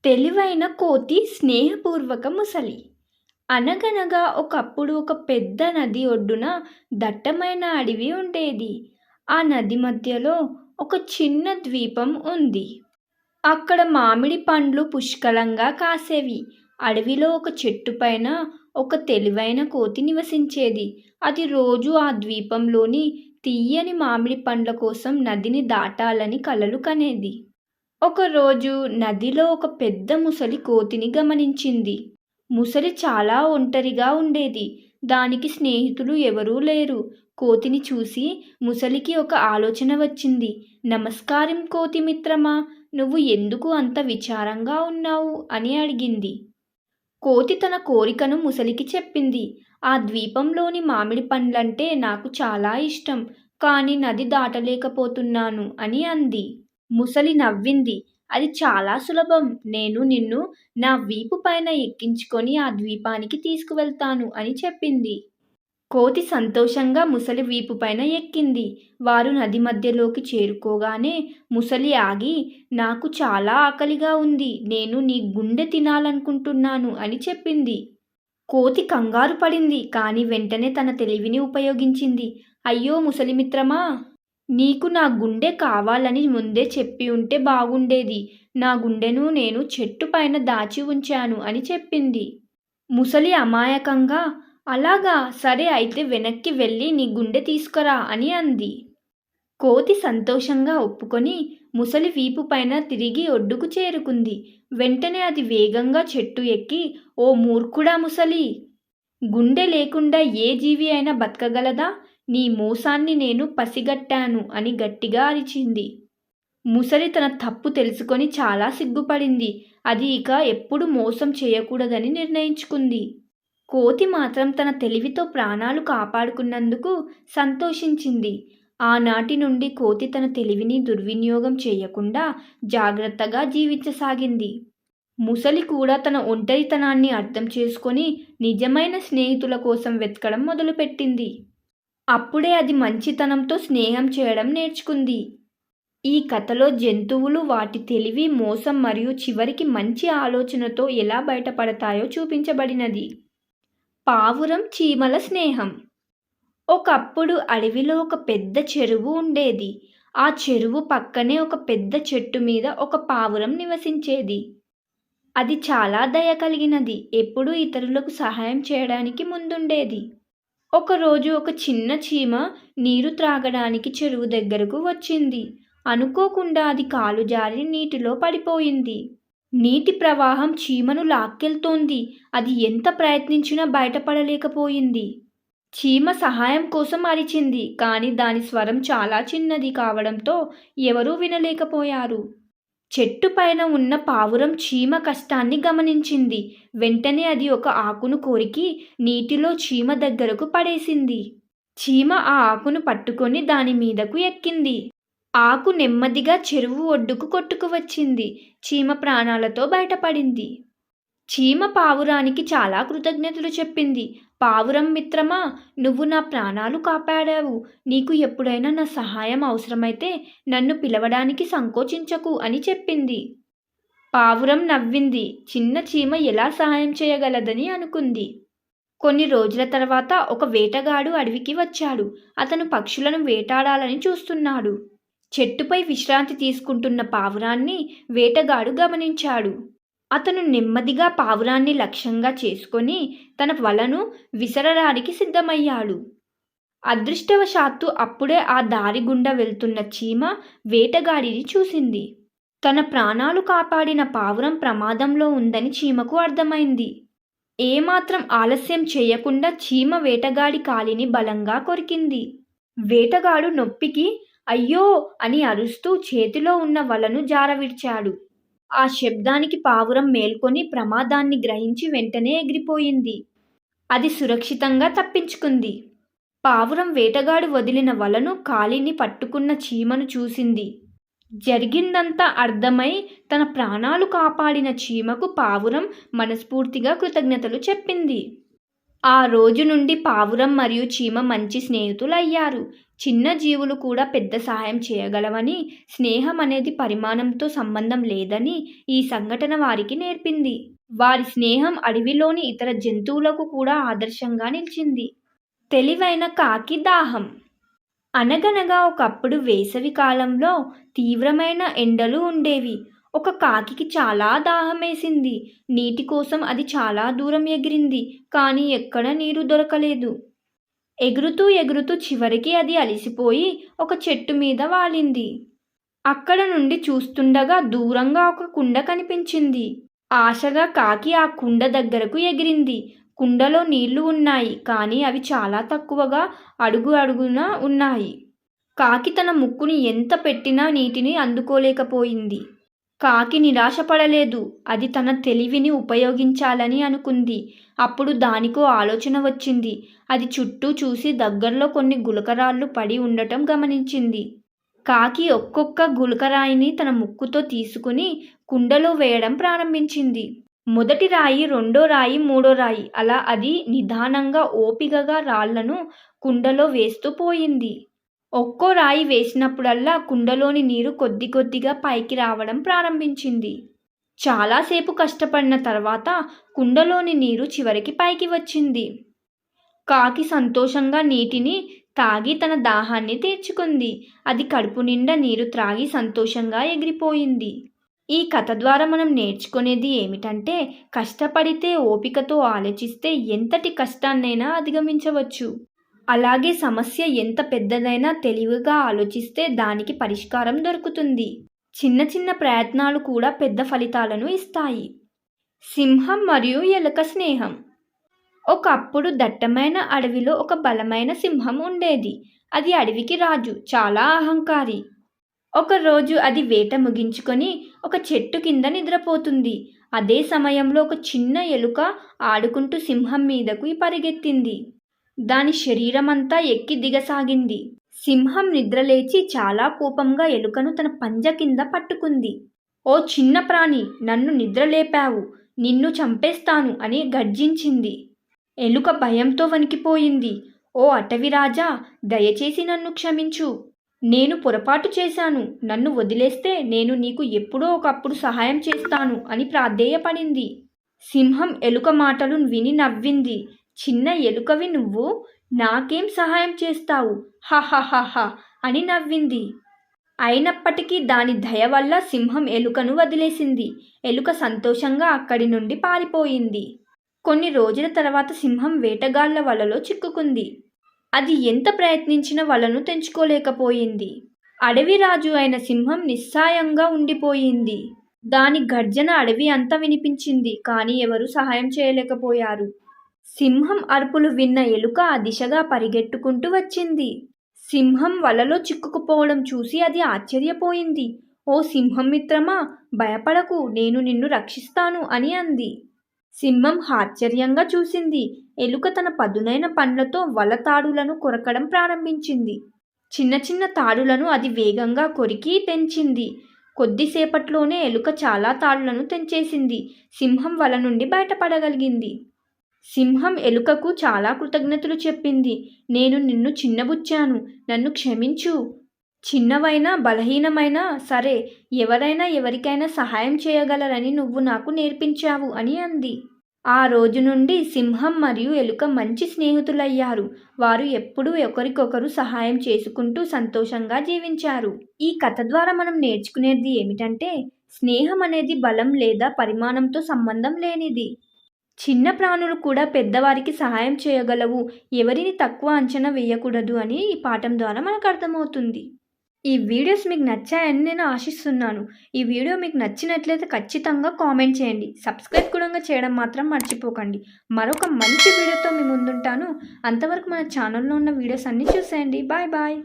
తెలివైన కోతి స్నేహపూర్వక ముసలి. అనగనగా ఒకప్పుడు ఒక పెద్ద నది ఒడ్డున దట్టమైన అడవి ఉండేది. ఆ నది మధ్యలో ఒక చిన్న ద్వీపం ఉంది. అక్కడ మామిడి పండ్లు పుష్కలంగా కాసేవి. అడవిలో ఒక చెట్టు పైన ఒక తెలివైన కోతి నివసించేది. అది రోజు ఆ ద్వీపంలోని తియ్యని మామిడి పండ్ల కోసం నదిని దాటాలని కలలు కనేది. ఒకరోజు నదిలో ఒక పెద్ద ముసలి కోతిని గమనించింది. ముసలి చాలా ఒంటరిగా ఉండేది. దానికి స్నేహితులు ఎవరూ లేరు. కోతిని చూసి ముసలికి ఒక ఆలోచన వచ్చింది. నమస్కారం కోతి మిత్రమా, నువ్వు ఎందుకు అంత విచారంగా ఉన్నావు అని అడిగింది. కోతి తన కోరికను ముసలికి చెప్పింది. ఆ ద్వీపంలోని మామిడి పండ్లంటే నాకు చాలా ఇష్టం, కానీ నది దాటలేకపోతున్నాను అని అంది. ముసలి నవ్వింది. అది చాలా సులభం. నేను నిన్ను నా వీపు పైన ఎక్కించుకొని ఆ ద్వీపానికి తీసుకువెళ్తాను అని చెప్పింది. కోతి సంతోషంగా ముసలి వీపు పైన ఎక్కింది. వారు నది మధ్యలోకి చేరుకోగానే ముసలి ఆగి, నాకు చాలా ఆకలిగా ఉంది, నేను నీ గుండె తినాలనుకుంటున్నాను అని చెప్పింది. కోతి కంగారు పడింది, కానీ వెంటనే తన తెలివిని ఉపయోగించింది. అయ్యో ముసలిమిత్రమా, నీకు నా గుండె కావాలని ముందే చెప్పి ఉంటే బాగుండేది. నా గుండెను నేను చెట్టు పైన దాచి ఉంచాను అని చెప్పింది. ముసలి అమాయకంగా, అలాగా, సరే అయితే వెనక్కి వెళ్ళి నీ గుండె తీసుకురా అని అంది. కోతి సంతోషంగా ఒప్పుకొని ముసలి వీపు పైన తిరిగి ఒడ్డుకు చేరుకుంది. వెంటనే అది వేగంగా చెట్టు ఎక్కి, ఓ మూర్ఖుడా ముసలి, గుండె లేకుండా ఏ జీవి అయినా బతకగలదా? నీ మోసాన్ని నేను పసిగట్టాను అని గట్టిగా అరిచింది. ముసలి తన తప్పు తెలుసుకొని చాలా సిగ్గుపడింది. అది ఇక ఎప్పుడు మోసం చేయకూడదని నిర్ణయించుకుంది. కోతి మాత్రం తన తెలివితో ప్రాణాలు కాపాడుకున్నందుకు సంతోషించింది. ఆనాటి నుండి కోతి తన తెలివిని దుర్వినియోగం చేయకుండా జాగ్రత్తగా జీవించసాగింది. ముసలి కూడా తన ఒంటరితనాన్ని అర్థం చేసుకొని నిజమైన స్నేహితుల కోసం వెతకడం మొదలుపెట్టింది. అప్పుడే అది మంచితనంతో స్నేహం చేయడం నేర్చుకుంది. ఈ కథలో జంతువులు వాటి తెలివి, మోసం మరియు చివరికి మంచి ఆలోచనతో ఎలా బయటపడతాయో చూపించబడినది. పావురం చీమల స్నేహం. ఒకప్పుడు అడవిలో ఒక పెద్ద చెరువు ఉండేది. ఆ చెరువు పక్కనే ఒక పెద్ద చెట్టు మీద ఒక పావురం నివసించేది. అది చాలా దయ కలిగినది. ఎప్పుడూ ఇతరులకు సహాయం చేయడానికి ముందుండేది. ఒకరోజు ఒక చిన్న చీమ నీరు త్రాగడానికి చెరువు దగ్గరకు వచ్చింది. అనుకోకుండా అది కాలు జారి నీటిలో పడిపోయింది. నీటి ప్రవాహం చీమను లాక్కెళ్తోంది. అది ఎంత ప్రయత్నించినా బయటపడలేకపోయింది. చీమ సహాయం కోసం అరిచింది, కానీ దాని స్వరం చాలా చిన్నది కావడంతో ఎవరూ వినలేకపోయారు. చెట్టు పైన ఉన్న పావురం చీమ కష్టాన్ని గమనించింది. వెంటనే అది ఒక ఆకును కొరికి నీటిలో చీమ దగ్గరకు పడేసింది. చీమ ఆ ఆకును పట్టుకొని దాని మీదకు ఎక్కింది. ఆకు నెమ్మదిగా చెరువు ఒడ్డుకు కొట్టుకు వచ్చింది. చీమ ప్రాణాలతో బయటపడింది. చీమ పావురానికి చాలా కృతజ్ఞతలు చెప్పింది. పావురం మిత్రమా, నువ్వు నా ప్రాణాలు కాపాడావు. నీకు ఎప్పుడైనా నా సహాయం అవసరమైతే నన్ను పిలవడానికి సంకోచించకు అని చెప్పింది. పావురం నవ్వింది. చిన్న చీమ ఎలా సహాయం చేయగలదని అనుకుంది. కొన్ని రోజుల తర్వాత ఒక వేటగాడు అడవికి వచ్చాడు. అతను పక్షులను వేటాడాలని చూస్తున్నాడు. చెట్టుపై విశ్రాంతి తీసుకుంటున్న పావురాన్ని వేటగాడు గమనించాడు. అతను నెమ్మదిగా పావురాన్ని లక్ష్యంగా చేసుకొని తన వలను విసరడానికి సిద్ధమయ్యాడు. అదృష్టవశాత్తు అప్పుడే ఆ దారి గుండా వెళ్తున్న చీమ వేటగాడిని చూసింది. తన ప్రాణాలు కాపాడిన పావురం ప్రమాదంలో ఉందని చీమకు అర్థమైంది. ఏమాత్రం ఆలస్యం చేయకుండా చీమ వేటగాడి కాలిని బలంగా కొరికింది. వేటగాడు నొప్పికి అయ్యో అని అరుస్తూ చేతిలో ఉన్న వలను జారవిడిచాడు. ఆ శబ్దానికి పావురం మేల్కొని ప్రమాదాన్ని గ్రహించి వెంటనే ఎగిరిపోయింది. అది సురక్షితంగా తప్పించుకుంది. పావురం వేటగాడు వదిలిన వలను కాలిని పట్టుకున్న చీమను చూసింది. జరిగిందంతా అర్థమై తన ప్రాణాలు కాపాడిన చీమకు పావురం మనస్ఫూర్తిగా కృతజ్ఞతలు చెప్పింది. ఆ రోజు నుండి పావురం మరియు చీమ మంచి స్నేహితులయ్యారు. చిన్న జీవులు కూడా పెద్ద సహాయం చేయగలవని, స్నేహం అనేది పరిమాణంతో సంబంధం లేదని ఈ సంఘటన వారికి నేర్పింది. వారి స్నేహం అడవిలోని ఇతర జంతువులకు కూడా ఆదర్శంగా నిలిచింది. తెలివైన కాకి దాహం. అనగనగా ఒకప్పుడు వేసవి కాలంలో తీవ్రమైన ఎండలు ఉండేవి. ఒక కాకికి చాలా దాహమేసింది. నీటి కోసం అది చాలా దూరం ఎగిరింది. కానీ ఎక్కడ నీరు దొరకలేదు. ఎగురుతూ ఎగురుతూ చివరికి అది అలసిపోయి ఒక చెట్టు మీద వాలింది. అక్కడ నుండి చూస్తుండగా దూరంగా ఒక కుండ కనిపించింది. ఆశగా కాకి ఆ కుండ దగ్గరకు ఎగిరింది. కుండలో నీళ్లు ఉన్నాయి, కానీ అవి చాలా తక్కువగా అడుగు అడుగున ఉన్నాయి. కాకి తన ముక్కుని ఎంత పెట్టినా నీటిని అందుకోలేకపోయింది. కాకి నిరాశపడలేదు. అది తన తెలివిని ఉపయోగించాలని అనుకుంది. అప్పుడు దానికో ఆలోచన వచ్చింది. అది చుట్టూ చూసి దగ్గరలో కొన్ని గులకరాళ్ళు పడి ఉండటం గమనించింది. కాకి ఒక్కొక్క గులకరాయిని తన ముక్కుతో తీసుకుని కుండలో వేయడం ప్రారంభించింది. మొదటి రాయి, రెండో రాయి, మూడో రాయి, అలా అది నిదానంగా ఓపికగా రాళ్లను కుండలో వేస్తూ పోయింది. ఒక్కో రాయి వేసినప్పుడల్లా కుండలోని నీరు కొద్ది కొద్దిగా పైకి రావడం ప్రారంభించింది. చాలాసేపు కష్టపడిన తర్వాత కుండలోని నీరు చివరికి పైకి వచ్చింది. కాకి సంతోషంగా నీటిని తాగి తన దాహాన్ని తీర్చుకుంది. అది కడుపు నిండా నీరు త్రాగి సంతోషంగా ఎగిరిపోయింది. ఈ కథ ద్వారా మనం నేర్చుకునేది ఏమిటంటే, కష్టపడితే, ఓపికతో ఆలోచిస్తే ఎంతటి కష్టాన్నైనా అధిగమించవచ్చు. అలాగే సమస్య ఎంత పెద్దదైనా తెలివిగా ఆలోచిస్తే దానికి పరిష్కారం దొరుకుతుంది. చిన్న చిన్న ప్రయత్నాలు కూడా పెద్ద ఫలితాలను ఇస్తాయి. సింహం మరియు ఎలుక స్నేహం. ఒకప్పుడు దట్టమైన అడవిలో ఒక బలమైన సింహం ఉండేది. అది అడవికి రాజు, చాలా అహంకారి. ఒకరోజు అది వేట ముగించుకొని ఒక చెట్టు కింద నిద్రపోతుంది. అదే సమయంలో ఒక చిన్న ఎలుక ఆడుకుంటూ సింహం మీదకు పరిగెత్తింది. దాని శరీరమంతా ఎక్కి దిగసాగింది. సింహం నిద్రలేచి చాలా కోపంగా ఎలుకను తన పంజా కింద పట్టుకుంది. ఓ చిన్న ప్రాణి, నన్ను నిద్రలేపావు, నిన్ను చంపేస్తాను అని గర్జించింది. ఎలుక భయంతో వణికిపోయింది. ఓ అటవిరాజా, దయచేసి నన్ను క్షమించు. నేను పొరపాటు చేశాను. నన్ను వదిలేస్తే నేను నీకు ఎప్పుడో ఒకప్పుడు సహాయం చేస్తాను అని ప్రాధేయపడింది. సింహం ఎలుక మాటలు విని నవ్వింది. చిన్న ఎలుకవి నువ్వు, నాకేం సహాయం చేస్తావు? హహహహ అని నవ్వింది. అయినప్పటికీ దాని దయ వల్ల సింహం ఎలుకను వదిలేసింది. ఎలుక సంతోషంగా అక్కడి నుండి పారిపోయింది. కొన్ని రోజుల తర్వాత సింహం వేటగాళ్ల వలలో చిక్కుకుంది. అది ఎంత ప్రయత్నించినా వలను తెంచుకోలేకపోయింది. అడవి రాజు అయిన సింహం నిస్సాయంగా ఉండిపోయింది. దాని గర్జన అడవి అంతా వినిపించింది, కానీ ఎవరూ సహాయం చేయలేకపోయారు. సింహం అరుపులు విన్న ఎలుక ఆ దిశగా పరిగెట్టుకుంటూ వచ్చింది. సింహం వలలో చిక్కుకుపోవడం చూసి అది ఆశ్చర్యపోయింది. ఓ సింహం మిత్రమా, భయపడకు, నేను నిన్ను రక్షిస్తాను అని అంది. సింహం ఆశ్చర్యంగా చూసింది. ఎలుక తన పదునైన పండ్లతో వల తాడులను కొరకడం ప్రారంభించింది. చిన్న చిన్న తాడులను అది వేగంగా కొరికి తెంచింది. కొద్దిసేపట్లోనే ఎలుక చాలా తాడులను తెంచేసింది. సింహం వల నుండి బయటపడగలిగింది. సింహం ఎలుకకు చాలా కృతజ్ఞతలు చెప్పింది. నేను నిన్ను చిన్నబుచ్చాను, నన్ను క్షమించు. చిన్నవైనా బలహీనమైనా సరే, ఎవరైనా ఎవరికైనా సహాయం చేయగలరని నువ్వు నాకు నేర్పించావు అని అంది. ఆ రోజు నుండి సింహం మరియు ఎలుక మంచి స్నేహితులయ్యారు. వారు ఎప్పుడూ ఒకరికొకరు సహాయం చేసుకుంటూ సంతోషంగా జీవించారు. ఈ కథ ద్వారా మనం నేర్చుకునేది ఏమిటంటే, స్నేహం అనేది బలం లేదా పరిమాణంతో సంబంధం లేనిది. చిన్న ప్రాణులు కూడా పెద్దవారికి సహాయం చేయగలవు. ఎవరిని తక్కువ అంచనా వేయకూడదు అని ఈ పాఠం ద్వారా మనకు అర్థమవుతుంది. ఈ వీడియోస్ మీకు నచ్చాయని నేను ఆశిస్తున్నాను. ఈ వీడియో మీకు నచ్చినట్లయితే ఖచ్చితంగా కామెంట్ చేయండి. సబ్స్క్రైబ్ కూడా చేయడం మాత్రం మర్చిపోకండి. మరొక మంచి వీడియోతో మీ ముందుంటాను. అంతవరకు మన ఛానల్లో ఉన్న వీడియోస్ అన్నీ చూసేయండి. Bye bye.